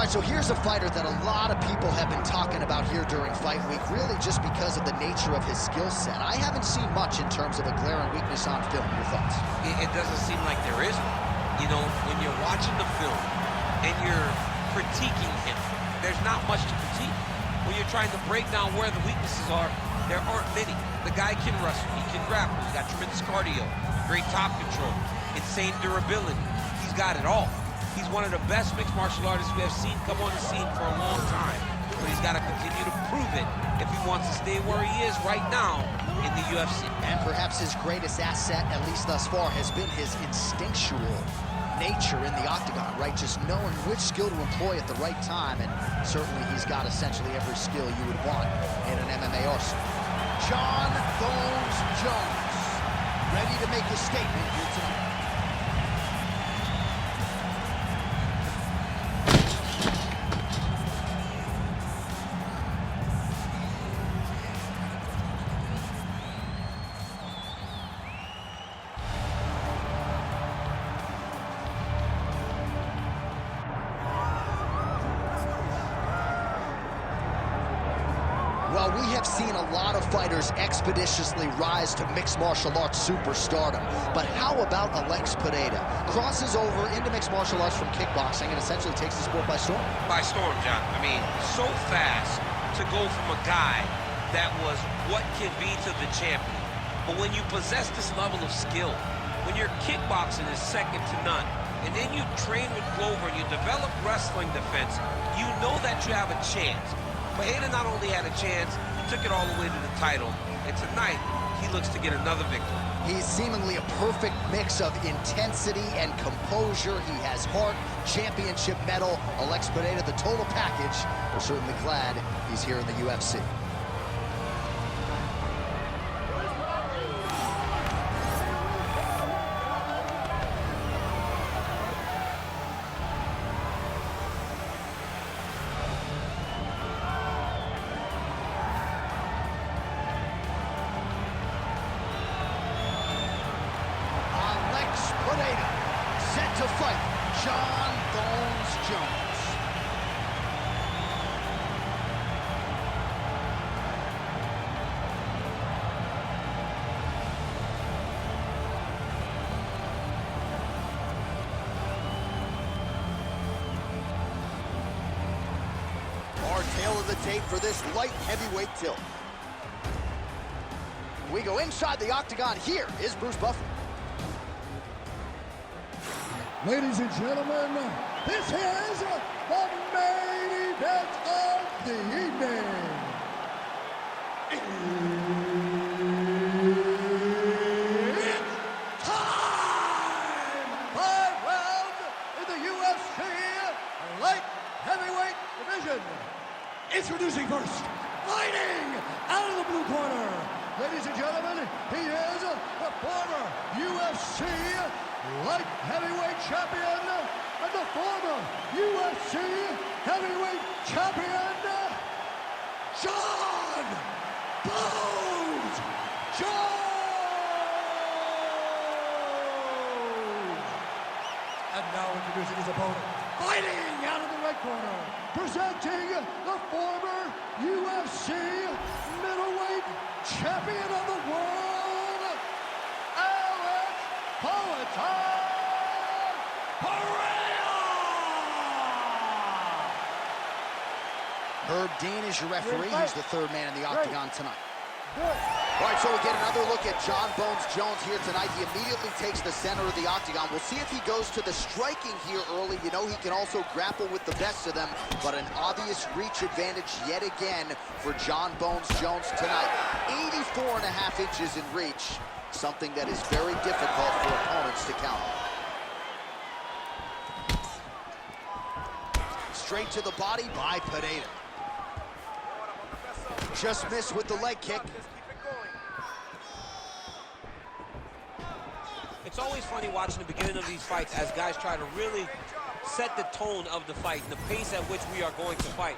right, so here's a fighter that a lot of people have been talking about here during fight week, really just because of the nature of his skill set. I haven't seen much in terms of a glaring weakness on film. Your thoughts? It doesn't seem like there is one. You know, when you're watching the film and you're critiquing him, there's not much to critique. When you're trying to break down where the weaknesses are, there aren't many. The guy can wrestle, he can grapple, he's got tremendous cardio, great top control, insane durability. He's got it all. He's one of the best mixed martial artists we have seen come on the scene for a long time. But he's got to continue to prove it if he wants to stay where he is right now in the UFC. And perhaps his greatest asset, at least thus far, has been his instinctual nature in the octagon, right? Just knowing which skill to employ at the right time, and certainly he's got essentially every skill you would want in an MMA arsenal. Jon Bones Jones, ready to make his statement here tonight. Well, we have seen a lot of fighters expeditiously rise to mixed martial arts superstardom. But how about Alex Pereira? Crosses over into mixed martial arts from kickboxing and essentially takes the sport by storm. By storm, John. I mean, so fast to go from a guy that was what can be to the champion. But when you possess this level of skill, when your kickboxing is second to none, and then you train with Glover and you develop wrestling defense, you know that you have a chance. Pereira not only had a chance, he took it all the way to the title. And tonight, he looks to get another victory. He's seemingly a perfect mix of intensity and composure. He has heart, championship medal, Alex Pereira, the total package. We're certainly glad he's here in the UFC. Pereira, set to fight Jon Bones Jones. Our tail of the tape for this light heavyweight tilt. We go inside the octagon. Here is Bruce Buffer. Ladies and gentlemen, this is the main event of the evening. It's time! 5 rounds in the UFC light heavyweight division. Introducing first, fighting out of the blue corner. Ladies and gentlemen, he is the former UFC light heavyweight champion and the former UFC heavyweight champion, Jon Bones Jones. And now introducing his opponent, fighting out of the right corner, presenting the former UFC middleweight champion of the world, Pereira! Herb Dean is your referee. He's the third man in the octagon tonight. All right, so we get another look at Jon Bones Jones here tonight. He immediately takes the center of the octagon. We'll see if he goes to the striking here early. You know, he can also grapple with the best of them, but an obvious reach advantage yet again for Jon Bones Jones tonight. 84.5 inches in reach, something that is very difficult for opponents to counter. Straight to the body by Pereira. Just missed with the leg kick. It's always funny watching the beginning of these fights as guys try to really set the tone of the fight and the pace at which we are going to fight.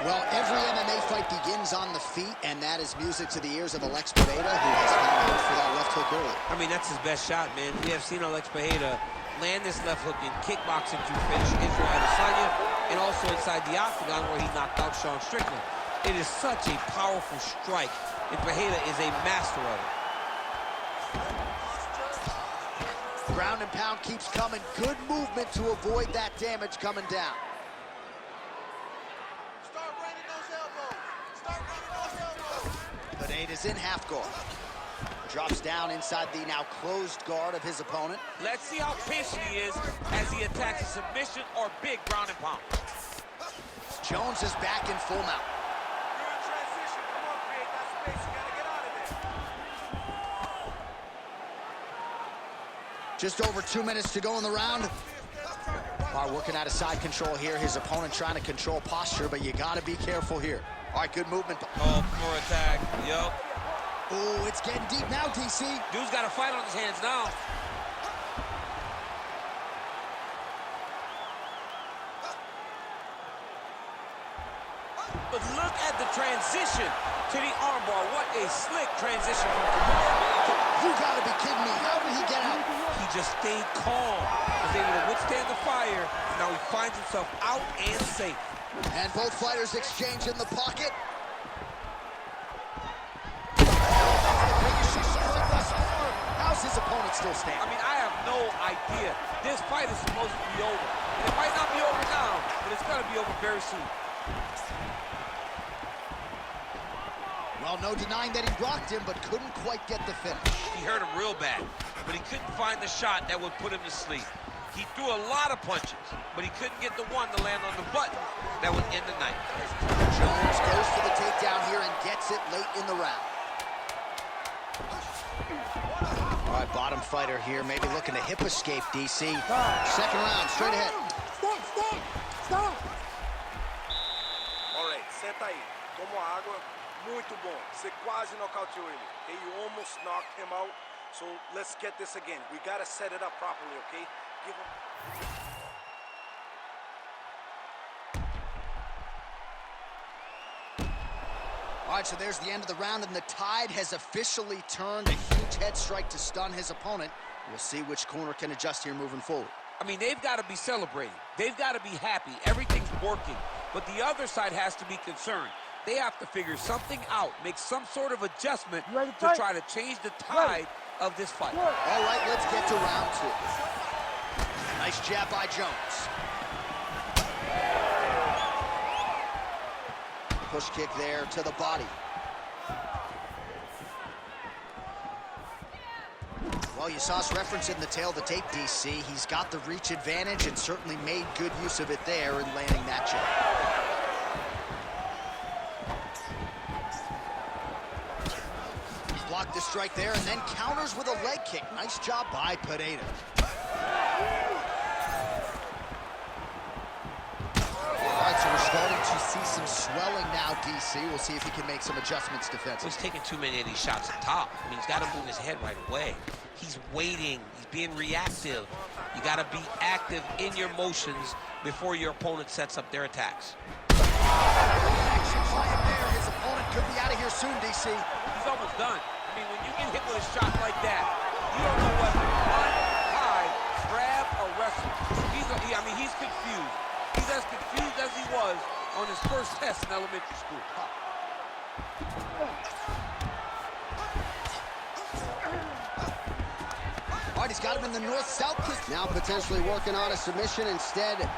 Well, every MMA fight begins things on the feet, and that is music to the ears of Alex Pereira, who has found hope for that left hook early. I mean, that's his best shot, man. We have seen Alex Pereira land this left hook in kickboxing to finish Israel Adesanya, and also inside the octagon where he knocked out Sean Strickland. It is such a powerful strike, and Pereira is a master of it. Ground and pound keeps coming. Good movement to avoid that damage coming down. Start running those elbows. Start running those elbows. Pereira's in half guard. Drops down inside the now closed guard of his opponent. Let's see how patient he is as he attacks a submission or big ground and pound. Jones is back in full mount. You're in transition. Come on, create that space. You gotta get out of there. Just over 2 minutes to go in the round. All right, working out of side control here. His opponent trying to control posture, but you got to be careful here. All right, good movement. Oh, more attack. Yup. Oh, it's getting deep now, DC. Dude's got a fight on his hands now. But look at the transition to the armbar. What a slick transition from Pereira. You got to be kidding me. How did he get out? He just stayed calm, was able to withstand the fire, and now he finds himself out and safe. And both fighters exchange in the pocket. How's his opponent still standing? I mean, I have no idea. This fight is supposed to be over. And it might not be over now, but it's going to be over very soon. Well, no denying that he rocked him, but couldn't quite get the finish. He hurt him real bad, but he couldn't find the shot that would put him to sleep. He threw a lot of punches, but he couldn't get the one to land on the button that would end the night. Jones goes for the takedown here and gets it late in the round. All right, bottom fighter here, maybe looking to hip escape, DC. Second round, straight ahead. Stop! All right, senta aí. Toma água. Muito bom. Você quase nocauteou ele. Okay, you almost knocked him out. So let's get this again. We gotta set it up properly, okay? Give him. All right, so there's the end of the round, and the tide has officially turned. A huge head strike to stun his opponent. We'll see which corner can adjust here moving forward. I mean, they've got to be celebrating. They've got to be happy. Everything's working. But the other side has to be concerned. They have to figure something out, make some sort of adjustment to try to change the tide of this fight. All right, let's get to round two. Nice jab by Jones. Push kick there to the body. Well, you saw us referencing the tail of the tape, DC. He's got the reach advantage and certainly made good use of it there in landing that jab. Blocked the strike there and then counters with a leg kick. Nice job by Pereira. All right, so we're starting to see some swelling now, DC. We'll see if he can make some adjustments defensively. He's taking too many of these shots up top. I mean, he's got to move his head right away. He's waiting. He's being reactive. You got to be active in your motions before your opponent sets up their attacks. Action playing there. His opponent could be out of here soon, DC. He's almost done. I mean, when you get hit with a shot like that, you don't know whether to run, hide, grab, or wrestle. He's confused. He's as confused as he was on his first test in elementary school. All right, he's got him in the north-south. Now potentially working on a submission instead.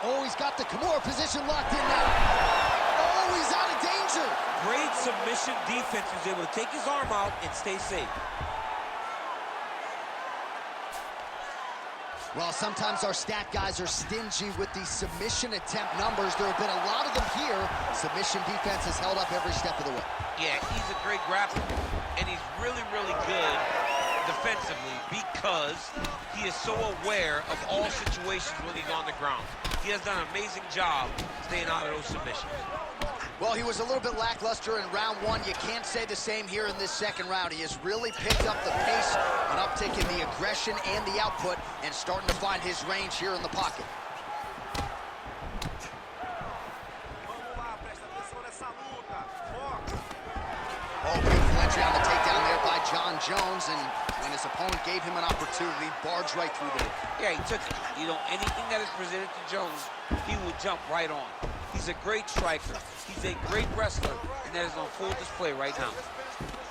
Oh, he's got the Kimura position locked in now. Oh, he's out of danger. Great submission defense. He was able to take his arm out and stay safe. Well, sometimes our stat guys are stingy with the submission attempt numbers. There have been a lot of them here. Submission defense has held up every step of the way. Yeah, he's a great grappler, and he's really, really good defensively because he is so aware of all situations when he's on the ground. He has done an amazing job staying out of those submissions. Well, he was a little bit lackluster in round one. You can't say the same here in this second round. He has really picked up the pace, an uptick in the aggression and the output, and starting to find his range here in the pocket. Vamos lá, presta atenção nessa luta. Jones, and when his opponent gave him an opportunity, barged right through there. Yeah, he took it. You know, anything that is presented to Jones, he will jump right on. He's a great striker. He's a great wrestler, and that is on full display right now.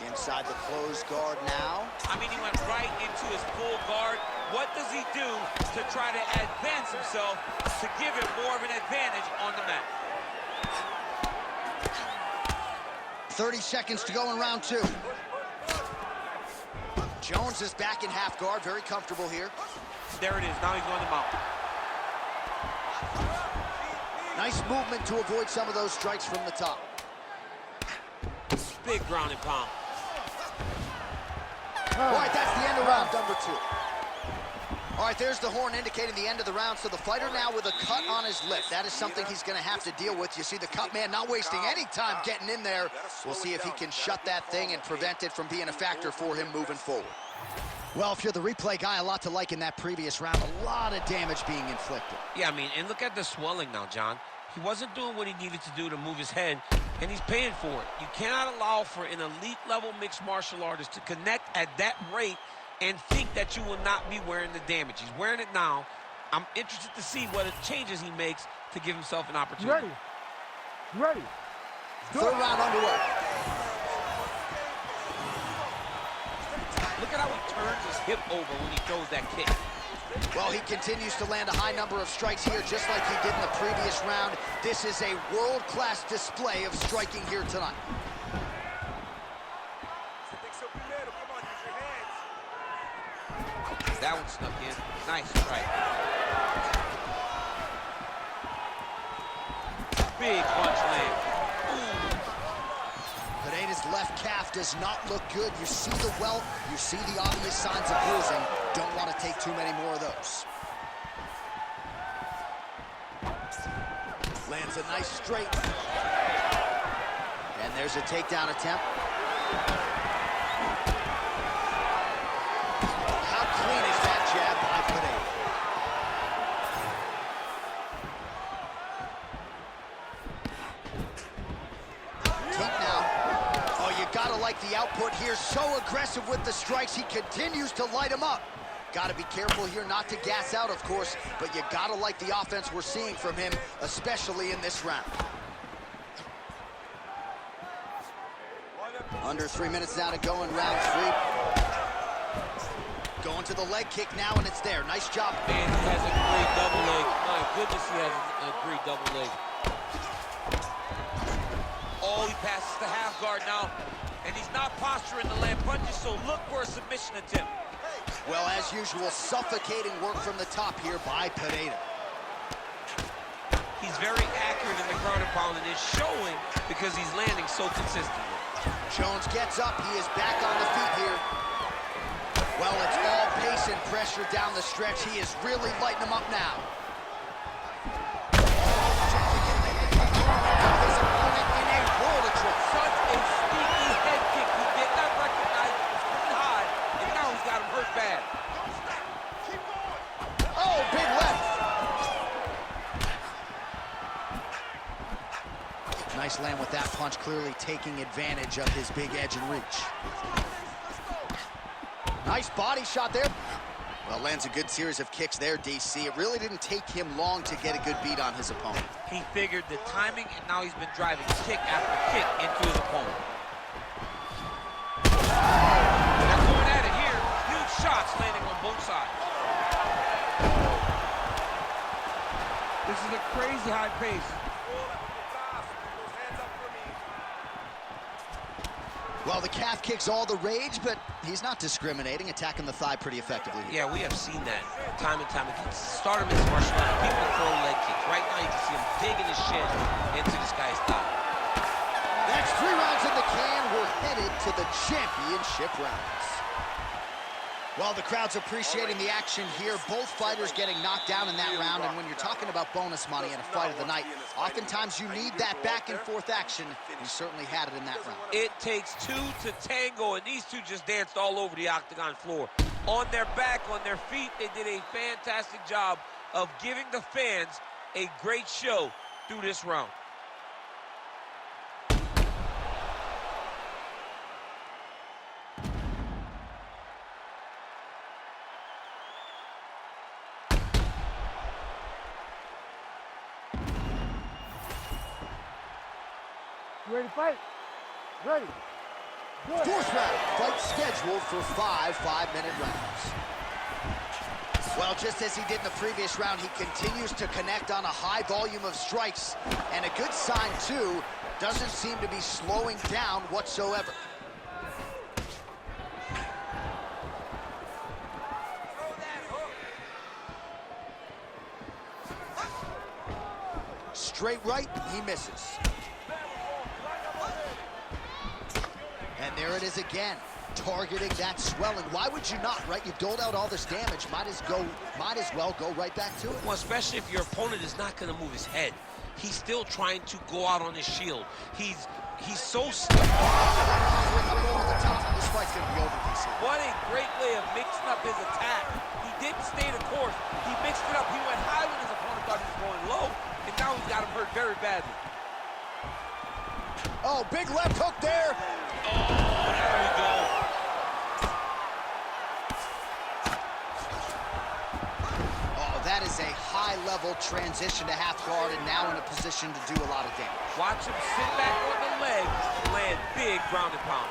Inside the closed guard now. I mean, he went right into his full guard. What does he do to try to advance himself to give him more of an advantage on the mat? 30 seconds to go in round 2. Jones is back in half guard, very comfortable here. There it is, now he's on the mount. Nice movement to avoid some of those strikes from the top. Big ground and pound. All right, that's the end of round number 2. All right, there's the horn indicating the end of the round. So the fighter now with a cut on his lip. That is something he's going to have to deal with. You see the cut man not wasting any time getting in there. We'll see if he can shut that thing and prevent it from being a factor for him moving forward. Well, if you're the replay guy, a lot to like in that previous round. A lot of damage being inflicted. Yeah, I mean, and look at the swelling now, John. He wasn't doing what he needed to do to move his head, and he's paying for it. You cannot allow for an elite-level mixed martial artist to connect at that rate and think that you will not be wearing the damage. He's wearing it now. I'm interested to see what changes he makes to give himself an opportunity. Ready. Third round underway. Look at how he turns his hip over when he throws that kick. Well, he continues to land a high number of strikes here, just like he did in the previous round. This is a world-class display of striking here tonight. That one snuck in. Nice strike. Big punch land. Pereira's left calf does not look good. You see the welt, you see the obvious signs of bruising. Don't want to take too many more of those. Lands a nice straight. And there's a takedown attempt. How clean is that jab by Pereira? Keep now. Oh, you gotta like the output here. So aggressive with the strikes. He continues to light him up. Gotta be careful here not to gas out, of course, but you gotta like the offense we're seeing from him, especially in this round. Under 3 minutes now to go in round 3. Going to the leg kick now, and it's there. Nice job. Man, he has a great double leg. My goodness, he has a great double leg. Oh, he passes the half guard now, and he's not posturing to land punches, so look for a submission attempt. Well, as usual, suffocating work from the top here by Pereira. He's very accurate in the ground and pound, and it's showing because he's landing so consistently. Jones gets up. He is back on the feet here. Well, it's all pace and pressure down the stretch. He is really lighting him up now. His opponent in a world of trouble. Such a sneaky head kick. He did not recognize it was coming high, and now he's got him hurt bad. Oh, big left. Nice land with that punch, clearly taking advantage of his big edge and reach. Nice body shot there. Well, lands a good series of kicks there, DC. It really didn't take him long to get a good beat on his opponent. He figured the timing, and now he's been driving kick after kick into his opponent. They're going at it here. Huge shots landing on both sides. This is a crazy high pace. Well, the calf kick's all the rage, but he's not discriminating, attacking the thigh pretty effectively here. Yeah, we have seen that time and time again. Start him in martial arts. People throw leg kicks. Right now, you can see him digging his shin into this guy's thigh. That's 3 rounds in the can. We're headed to the championship rounds. Well, the crowd's appreciating the action here. Both fighters getting knocked down in that round, and when you're talking about bonus money in a fight of the night, oftentimes you need that back and forth action. You certainly had it in that round. It takes 2 to tango, and these two just danced all over the octagon floor. On their back, on their feet, they did a fantastic job of giving the fans a great show through this round. Ready to fight? Ready. Good. Fourth round, fight scheduled for 5 5-minute rounds. Well, just as he did in the previous round, he continues to connect on a high volume of strikes. And a good sign, too, doesn't seem to be slowing down whatsoever. Straight right, he misses. And there it is again, targeting that swelling. Why would you not, right? You've doled out all this damage. Might as well go right back to it. Well, especially if your opponent is not going to move his head. He's still trying to go out on his shield. He's so stuck. This fight's going to be over, DC. What a great way of mixing up his attack. He didn't stay the course. He mixed it up. He went high when his opponent thought he was going low, and now he's got him hurt very badly. Oh, big left hook there. Oh, there we go. Oh, that is a high-level transition to half guard, and now in a position to do a lot of damage. Watch him sit back on the leg, land big ground and pound.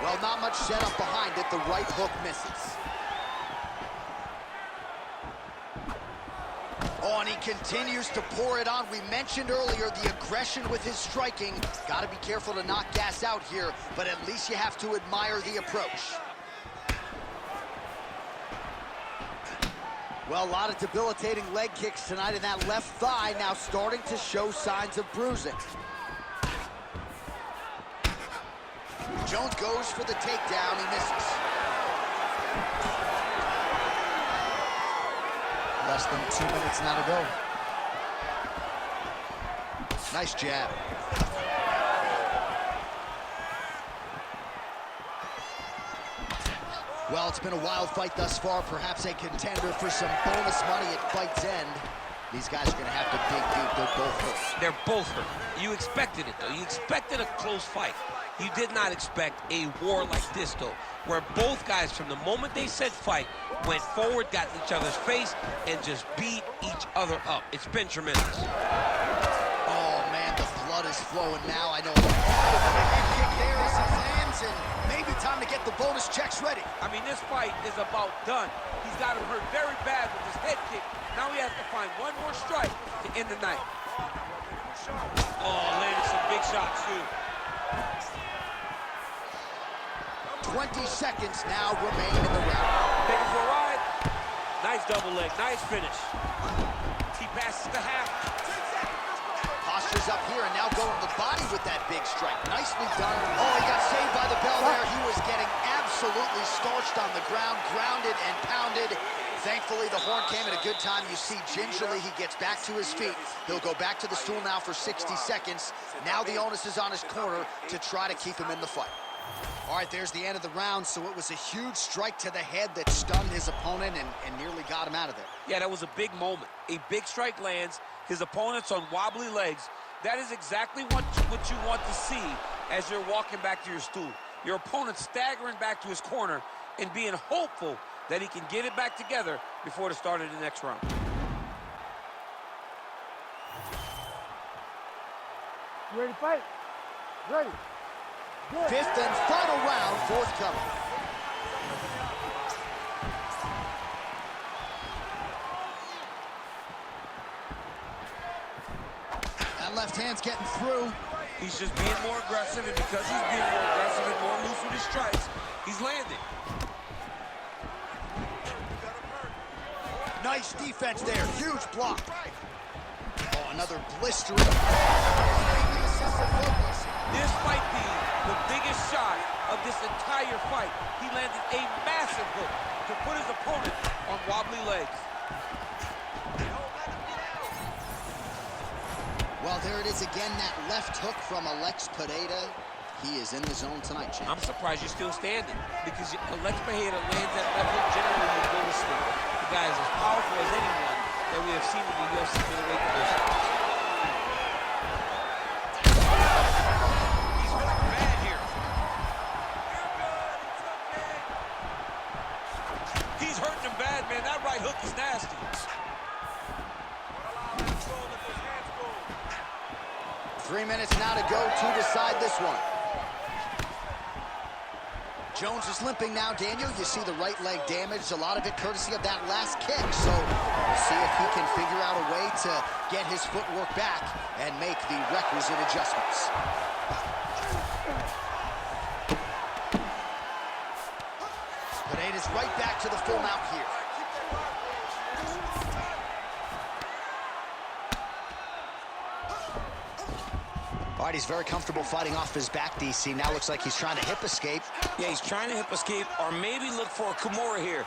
Well, not much setup behind it. The right hook misses. Oh, and he continues to pour it on. We mentioned earlier the aggression with his striking. Got to be careful to not gas out here, but at least you have to admire the approach. Well, a lot of debilitating leg kicks tonight, and that left thigh now starting to show signs of bruising. Jones goes for the takedown. He misses. Less than 2 minutes now to go. Nice jab. Well, it's been a wild fight thus far. Perhaps a contender for some bonus money at fight's end. These guys are going to have to dig deep. They're both hurt. They're both hurt. You expected it, though. You expected a close fight. You did not expect a war like this, though, where both guys, from the moment they said fight, went forward, got in each other's face, and just beat each other up. It's been tremendous. Oh, man, the blood is flowing now. I know. The head kick there as he lands, and maybe time to get the bonus checks ready. I mean, this fight is about done. He's got him hurt very bad with his head kick. Now he has to find one more strike to end the night. Oh, landed some big shots, too. 20 seconds now remain in the round. Taking for a ride. Nice double leg, nice finish. He passes the half. Postures up here and now going to the body with that big strike. Nicely done. Oh, he got saved by the bell there. He was getting absolutely starched on the ground, grounded and pounded. Thankfully, the horn came at a good time. You see, gingerly, he gets back to his feet. He'll go back to the stool now for 60 seconds. Now the onus is on his corner to try to keep him in the fight. All right, there's the end of the round, so it was a huge strike to the head that stunned his opponent and nearly got him out of there. Yeah, that was a big moment. A big strike lands, his opponent's on wobbly legs. That is exactly what you want to see as you're walking back to your stool. Your opponent staggering back to his corner and being hopeful that he can get it back together before the start of the next round. You ready to fight? Ready. Good. Fifth and final round forthcoming. That left hand's getting through. He's just being more aggressive, and because he's being more aggressive and more loose with his strikes, he's landing. Nice defense there. Huge block. Oh, another blistering. This might be the biggest shot of this entire fight. He landed a massive hook to put his opponent on wobbly legs. Well, there it is again, that left hook from Pereira. He is in the zone tonight, champ. I'm surprised you're still standing, because Pereira lands that left hook, generally you go to sleep. The guy is as powerful as anyone that we have seen in the UFC middleweight division. He's hurting bad here. He's hurting him bad, man. That right hook is nasty. 3 3 minutes now to go to decide this one. Jones is limping now, Daniel. You see the right leg damaged, a lot of it courtesy of that last kick. So we'll see if he can figure out a way to get his footwork back and make the requisite adjustments. Pereira's right back to the full mount here. All right, he's very comfortable fighting off his back, DC. Now looks like he's trying to hip escape. Yeah, he's trying to hip escape or maybe look for a Kimura here.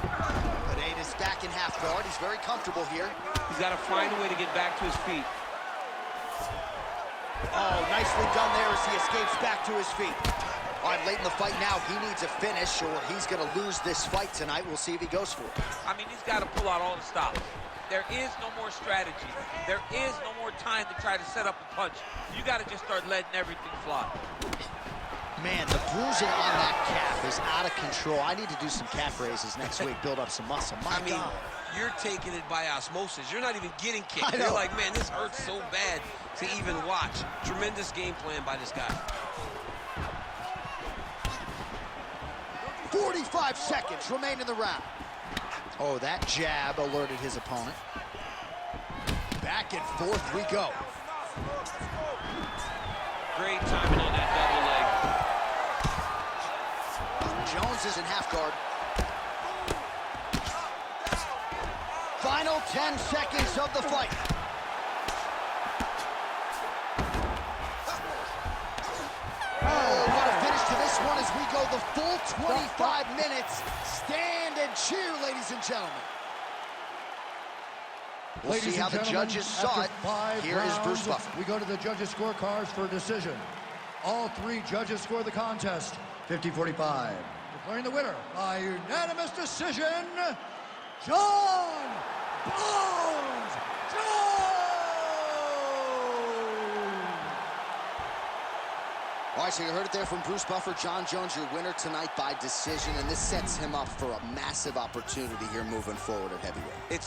Pereira's back in half guard. He's very comfortable here. He's got to find a way to get back to his feet. Oh, nicely done there as he escapes back to his feet. All right, late in the fight now, he needs a finish or he's going to lose this fight tonight. We'll see if he goes for it. I mean, he's got to pull out all the stops. There is no more strategy. There is no more time to try to set up a punch. You got to just start letting everything fly. Man, the bruising on that calf is out of control. I need to do some calf raises next week, build up some muscle. My God. You're taking it by osmosis. You're not even getting kicked. I know. You're like, man, this hurts so bad to even watch. Tremendous game plan by this guy. 45 seconds remain in the round. Oh, that jab alerted his opponent. Back and forth we go. Great timing on that double leg. Jones is in half guard. Final 10 seconds of the fight. Oh, what a finish to this one as we go the full 25 minutes. Stand and cheer, ladies and gentlemen. We'll see how the judges saw it. Here is Bruce Buffer. We go to the judges' scorecards for a decision. All three judges score the contest 50-45. Declaring the winner by unanimous decision, John Bones Jones! All right, so you heard it there from Bruce Buffer. John Jones, your winner tonight by decision, and this sets him up for a massive opportunity here moving forward at heavyweight.